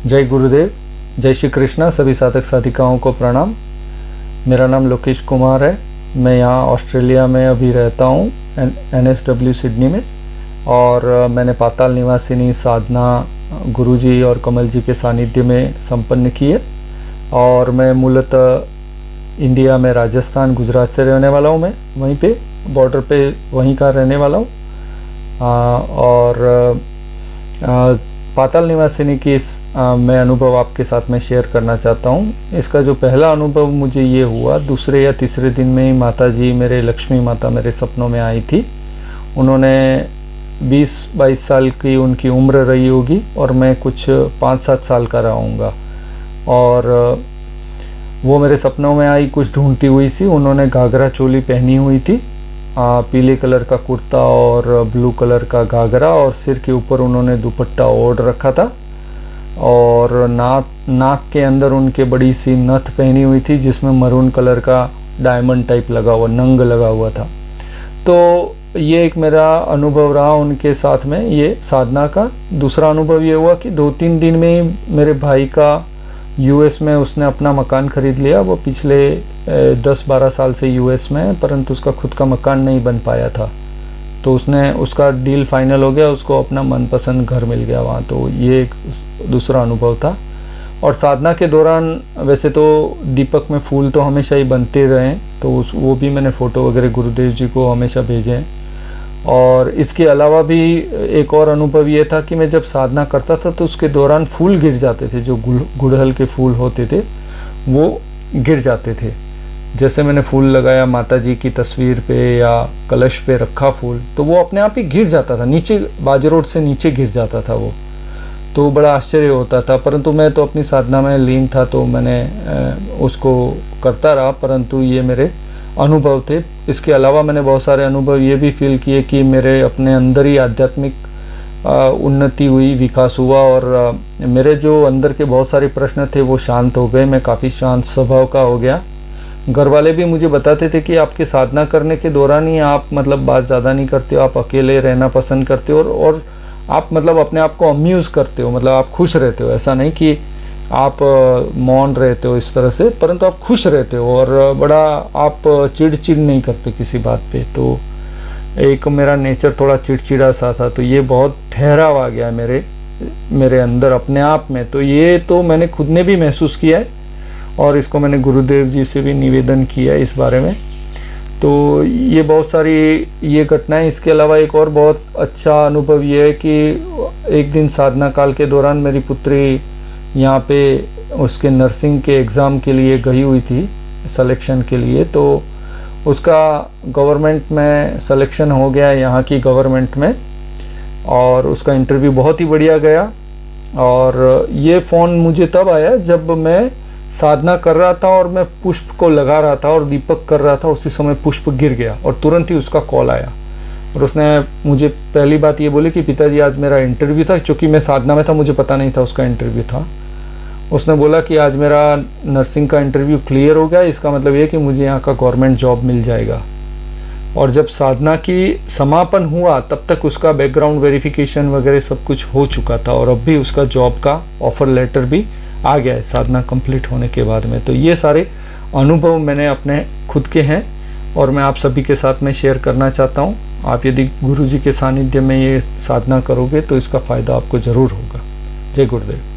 जय गुरुदेव, जय श्री कृष्णा। सभी साधक साधिकाओं को प्रणाम। मेरा नाम लोकेश कुमार है। मैं यहाँ ऑस्ट्रेलिया में अभी रहता हूँ, NSW सिडनी में। और मैंने पाताल निवासिनी साधना गुरुजी और कमल जी के सानिध्य में संपन्न की है। और मैं मूलतः इंडिया में राजस्थान गुजरात से रहने वाला हूँ। मैं वहीं पे बॉर्डर पे वहीं का रहने वाला हूँ। और पाताल निवासिनी की मैं अनुभव आपके साथ में शेयर करना चाहता हूँ। इसका जो पहला अनुभव मुझे ये हुआ, दूसरे या तीसरे दिन में ही माता जी, मेरे लक्ष्मी माता मेरे सपनों में आई थी। उन्होंने 20-22 साल की उनकी उम्र रही होगी और मैं कुछ 5-7 साल का रहा हूँगा। और वो मेरे सपनों में आई, कुछ ढूंढती हुई सी। उन्होंने घाघरा चोली पहनी हुई थी, पीले कलर का कुर्ता और ब्लू कलर का घाघरा, और सिर के ऊपर उन्होंने दुपट्टा ओढ़ रखा था। और नाक के अंदर उनके बड़ी सी नथ पहनी हुई थी जिसमें मरून कलर का डायमंड टाइप लगा हुआ, नंग लगा हुआ था। तो ये एक मेरा अनुभव रहा उनके साथ में ये साधना का। दूसरा अनुभव ये हुआ कि 2-3 दिन में ही मेरे भाई का US में उसने अपना मकान खरीद लिया। वो पिछले 10-12 साल से US में है, परंतु उसका खुद का मकान नहीं बन पाया था। तो उसका डील फाइनल हो गया, उसको अपना मनपसंद घर मिल गया वहाँ। तो ये एक दूसरा अनुभव था। और साधना के दौरान वैसे तो दीपक में फूल तो हमेशा ही बनते रहे, तो वो भी मैंने फ़ोटो वगैरह गुरुदेव जी को हमेशा भेजे हैं। और इसके अलावा भी एक और अनुभव ये था कि मैं जब साधना करता था तो उसके दौरान फूल गिर जाते थे। जो गुड़हल के फूल होते थे वो गिर जाते थे। जैसे मैंने फूल लगाया माता जी की तस्वीर पे या कलश पे रखा फूल, तो वो अपने आप ही गिर जाता था, नीचे बाजरोड से नीचे गिर जाता था वो। तो बड़ा आश्चर्य होता था, परंतु मैं तो अपनी साधना में लीन था, तो मैंने उसको करता रहा। परंतु ये मेरे अनुभव थे। इसके अलावा मैंने बहुत सारे अनुभव ये भी फील किए कि मेरे अपने अंदर ही आध्यात्मिक उन्नति हुई, विकास हुआ। और मेरे जो अंदर के बहुत सारे प्रश्न थे वो शांत हो गए। मैं काफ़ी शांत स्वभाव का हो गया। घर वाले भी मुझे बताते थे कि आपके साधना करने के दौरान ही आप मतलब बात ज़्यादा नहीं करते हो, आप अकेले रहना पसंद करते हो, और आप मतलब अपने आप को अम्यूज़ करते हो, मतलब आप खुश रहते हो। ऐसा नहीं कि आप मौन रहते हो इस तरह से, परंतु आप खुश रहते हो और बड़ा आप चिड़चिड़ नहीं करते किसी बात पे। तो एक मेरा नेचर थोड़ा चिड़चिड़ा सा था, तो ये बहुत ठहराव आ गया मेरे अंदर अपने आप में। तो ये तो मैंने खुद ने भी महसूस किया है और इसको मैंने गुरुदेव जी से भी निवेदन किया है इस बारे में। तो ये बहुत सारी ये घटनाएं। इसके अलावा एक और बहुत अच्छा अनुभव ये है कि एक दिन साधना काल के दौरान मेरी पुत्री यहाँ पे उसके नर्सिंग के एग्ज़ाम के लिए गई हुई थी, सिलेक्शन के लिए। तो उसका गवर्नमेंट में सिलेक्शन हो गया यहाँ की गवर्नमेंट में, और उसका इंटरव्यू बहुत ही बढ़िया गया। और ये फ़ोन मुझे तब आया जब मैं साधना कर रहा था और मैं पुष्प को लगा रहा था और दीपक कर रहा था। उसी समय पुष्प गिर गया और तुरंत ही उसका कॉल आया। और उसने मुझे पहली बात ये बोली कि पिताजी आज मेरा इंटरव्यू था। चूँकि मैं साधना में था, मुझे पता नहीं था उसका इंटरव्यू था। उसने बोला कि आज मेरा नर्सिंग का इंटरव्यू क्लियर हो गया, इसका मतलब ये कि मुझे यहाँ का गवर्नमेंट जॉब मिल जाएगा। और जब साधना की समापन हुआ तब तक उसका बैकग्राउंड वेरिफिकेशन वगैरह सब कुछ हो चुका था, और अब भी उसका जॉब का ऑफ़र लेटर भी आ गया है साधना कंप्लीट होने के बाद में। तो ये सारे अनुभव मैंने अपने खुद के हैं और मैं आप सभी के साथ में शेयर करना चाहता हूँ। आप यदि गुरु जी के सानिध्य में ये साधना करोगे तो इसका फ़ायदा आपको ज़रूर होगा। जय गुरुदेव।